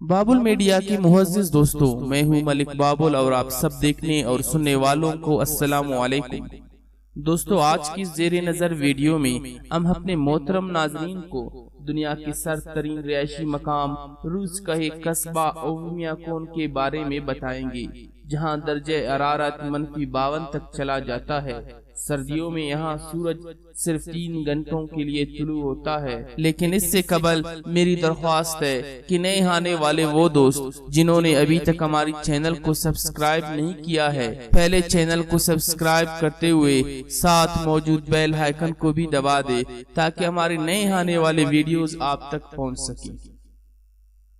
बाबुल media के मुअज़्ज़िज़ दोस्तों, मैं हूं मलिक बाबुल और आप सब देखने और सुनने वालों को अस्सलामु अलैकुम। दोस्तों, आज की ज़ेरे नज़र वीडियो में हम अपने मोहतरम नाज़रीन को दुनिया के सरतरीन रिहायशी मकाम रूस का एक कस्बा ओमियाकोन के बारे में बताएंगे, जहां दर्जे हरारत -52 तक चला जाता है। सर्दियों में यहाँ सूरज सिर्फ 3 घंटों के लिए तुलू होता है। लेकिन इससे कबल मेरी दरख्वास्त है कि नए आने वाले वो दोस्त जिन्होंने अभी तक हमारी चैनल को सब्सक्राइब नहीं किया है, पहले चैनल को सब्सक्राइब करते हुए साथ मौजूद बेल आइकन को भी दबा दे, ताकि हमारे नए आने वाले वीडियोस आप तक पहुंच सके।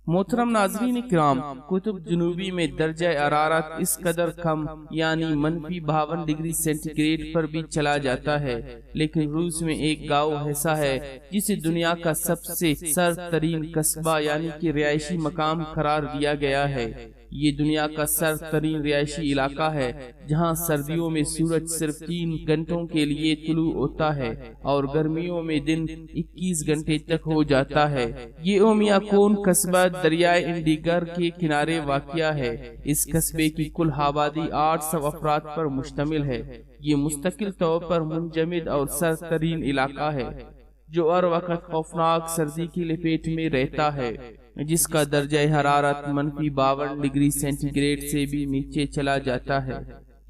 मोहतरम नाज़रीन इकराम, कुतुब जुनूबी में दर्जा हरारत इस कदर कम यानी -52 डिग्री सेंटीग्रेड पर भी चला जाता है। लेकिन रूस में एक गांव ऐसा है जिसे दुनिया का सबसे सरतरीन कस्बा यानी कि रिहायशी मकाम करार दिया गया है। ये दुनिया का सरतरीन रिहायशी इलाका है, जहां सर्दियों में सूरज सिर्फ 3 घंटों के लिए तुलू होता है और गर्मियों में दिन 21 घंटे तक हो जाता है। ये ओमियाकोन कस्बा दरियाए इंडिगर के किनारे वाक़िया है। इस कस्बे की कुल आबादी 800 अफराद पर मुश्तमिल है। ये मुस्तकिल तौर पर मुंजमद और सरतरीन इलाका है, जो हर वक्त खौफनाक सर्दी की लपेट में रहता है, जिसका दर्जा हरारत -52 डिग्री सेंटीग्रेड से भी नीचे चला जाता है।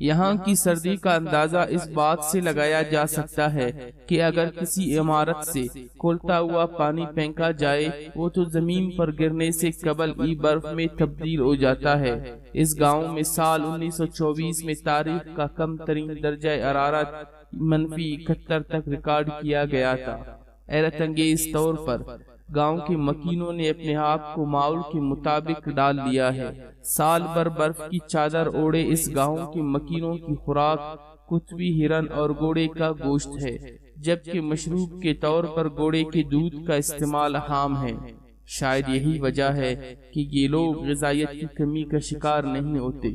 यहाँ की सर्दी का अंदाजा इस बात से लगाया जा सकता है कि अगर किसी इमारत से खौलता हुआ पानी फेंका जाए, वो तो जमीन पर गिरने से कबल ही बर्फ में तब्दील हो जाता है। इस गांव में साल 1924 में तारीख का कम तरीन दर्जा हरारत -71 तक रिकॉर्ड किया गया था। हैरत अंगेज तौर पर गांव के मकीनों ने अपने आप को माहौल के मुताबिक डाल लिया है। साल भर बर्फ की चादर ओढ़े इस गांव के मकीनों की खुराक कुतबी हिरन और घोड़े का गोश्त है, जबकि मशरूब के तौर पर घोड़े के दूध का इस्तेमाल आम है। शायद यही वजह है कि ये लोग ग़िज़ाइयत की कमी का शिकार नहीं होते।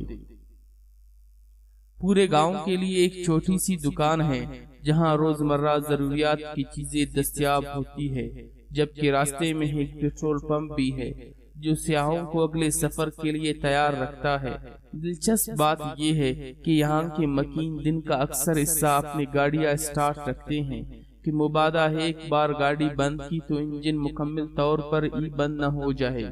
पूरे गांव के लिए एक छोटी सी दुकान है, जहां रोजमर्रा जरूरियात की चीजें दस्तयाब होती है, जबकि रास्ते में एक पेट्रोल पंप भी है, जो सियाहों को अगले सफर के लिए तैयार रखता है। दिलचस्प बात यह है कि यहाँ के मकीन दिन का अक्सर हिस्सा अपनी गाड़ियां स्टार्ट रखते हैं कि मुबादा एक बार गाड़ी बंद की तो इंजन मुकम्मल तौर पर ही बंद न हो जाए,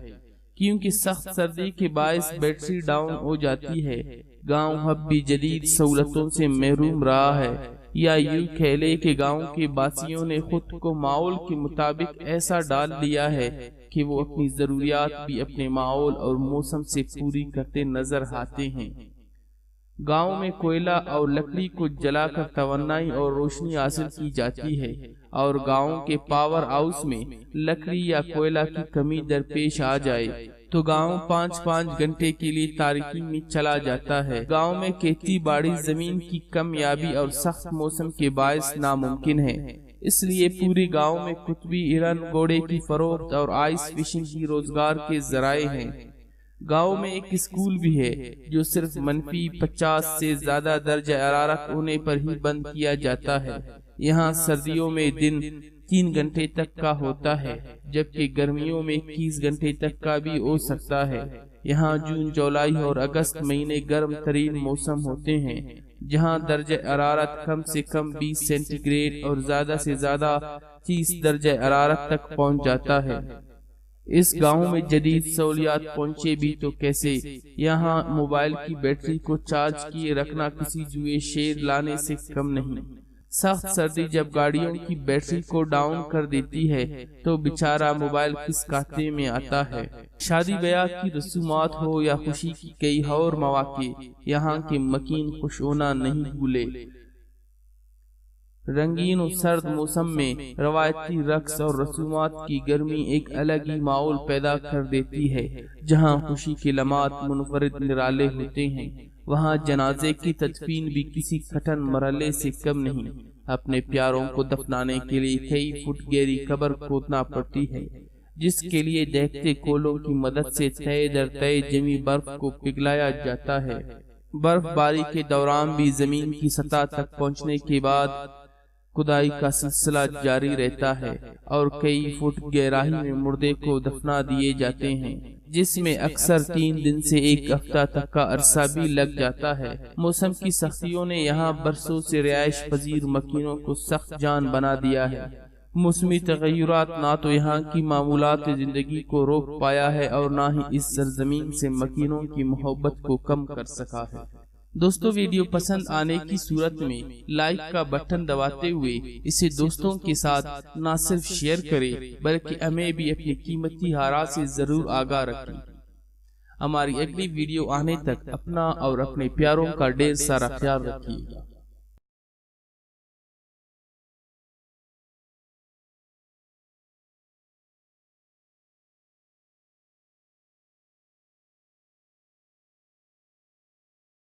क्योंकि सख्त सर्दी के बायस बैटरी डाउन हो जाती है। गांव अब भी जदीद सहूलतों से महरूम रहा है, या यूं खेले के गांव के बासियों ने खुद को माहौल के मुताबिक ऐसा डाल लिया है कि वो अपनी जरूरियात भी अपने माहौल और मौसम से पूरी करते नजर आते हैं। गांव में कोयला और लकड़ी को जलाकर तवन्नाई और रोशनी हासिल की जाती है, और गांव के पावर हाउस में लकड़ी या कोयला की कमी दरपेश आ जाए तो गांव 5-5 घंटे के लिए तारीकी में चला जाता है। गांव में खेती बाड़ी जमीन की कमयाबी और सख्त मौसम के बायस नामुमकिन है, इसलिए पूरे गांव में कुतबी हिरन, घोड़े की फरोख्त और आइस फिशिंग की रोजगार के जराए हैं। गांव में एक स्कूल भी है, जो सिर्फ -50 से ज्यादा दर्जा हरारत होने पर ही बंद किया जाता है। यहाँ सर्दियों में दिन 3 घंटे तक का होता है, जबकि गर्मियों में 21 घंटे तक का भी हो सकता है। यहाँ जून, जुलाई और अगस्त महीने गर्म तरीन मौसम होते हैं, जहाँ दर्जा हरारत कम से कम 20 सेंटीग्रेड और ज्यादा से ज्यादा 30 दर्जा हरारत तक पहुँच जाता है। इस गांव में जदीद सहूलियात पहुँचे भी तो कैसे। यहाँ मोबाइल की बैटरी को चार्ज किए रखना किसी जुए शेर लाने से कम नहीं। सख्त सर्दी जब गाड़ियों की बैटरी को डाउन कर देती है तो बेचारा मोबाइल किस खाते में आता है। शादी ब्याह की रसूमात हो या खुशी की कई और मौके, यहाँ के मकीन खुश होना नहीं भूले। रंगीन और सर्द मौसम में रवायती रक्स और रसूमात की गर्मी एक अलग ही माहौल पैदा कर देती है। जहाँ खुशी के लम्हात मुनफरिद निराले होते हैं, वहाँ जनाजे की तदफीन भी किसी कठिन मरहले से कम नहीं। अपने प्यारों को दफनाने के लिए कई फुट गहरी कब्र खोदना पड़ती है, जिसके लिए देखते कोलों की मदद से तय दर तय जमी बर्फ को पिघलाया जाता है। बर्फबारी के दौरान भी जमीन की सतह तक पहुँचने के बाद کھدائی کا سلسلہ جاری رہتا ہے اور کئی فٹ گہرائی میں مردے کو دفنا دیے جاتے ہیں، جس میں اکثر 3 دن سے 1 ہفتہ تک کا عرصہ بھی لگ جاتا ہے۔ موسم کی سختیوں نے یہاں برسوں سے رہائش پذیر مکینوں کو سخت جان بنا دیا ہے۔ موسمی تغیرات نہ تو یہاں کی معمولات زندگی کو روک پایا ہے اور نہ ہی اس سرزمین سے مکینوں کی محبت کو کم کر سکا ہے۔ دوستو، ویڈیو پسند آنے کی صورت میں لائک کا بٹن دباتے ہوئے اسے دوستوں کے ساتھ نہ صرف شیئر کریں بلکہ ہمیں بھی اپنی قیمتی آراء سے ضرور آگاہ رکھیں۔ ہماری اگلی ویڈیو آنے تک اپنا اور اپنے پیاروں کا ڈھیر سارا خیال رکھیے گا۔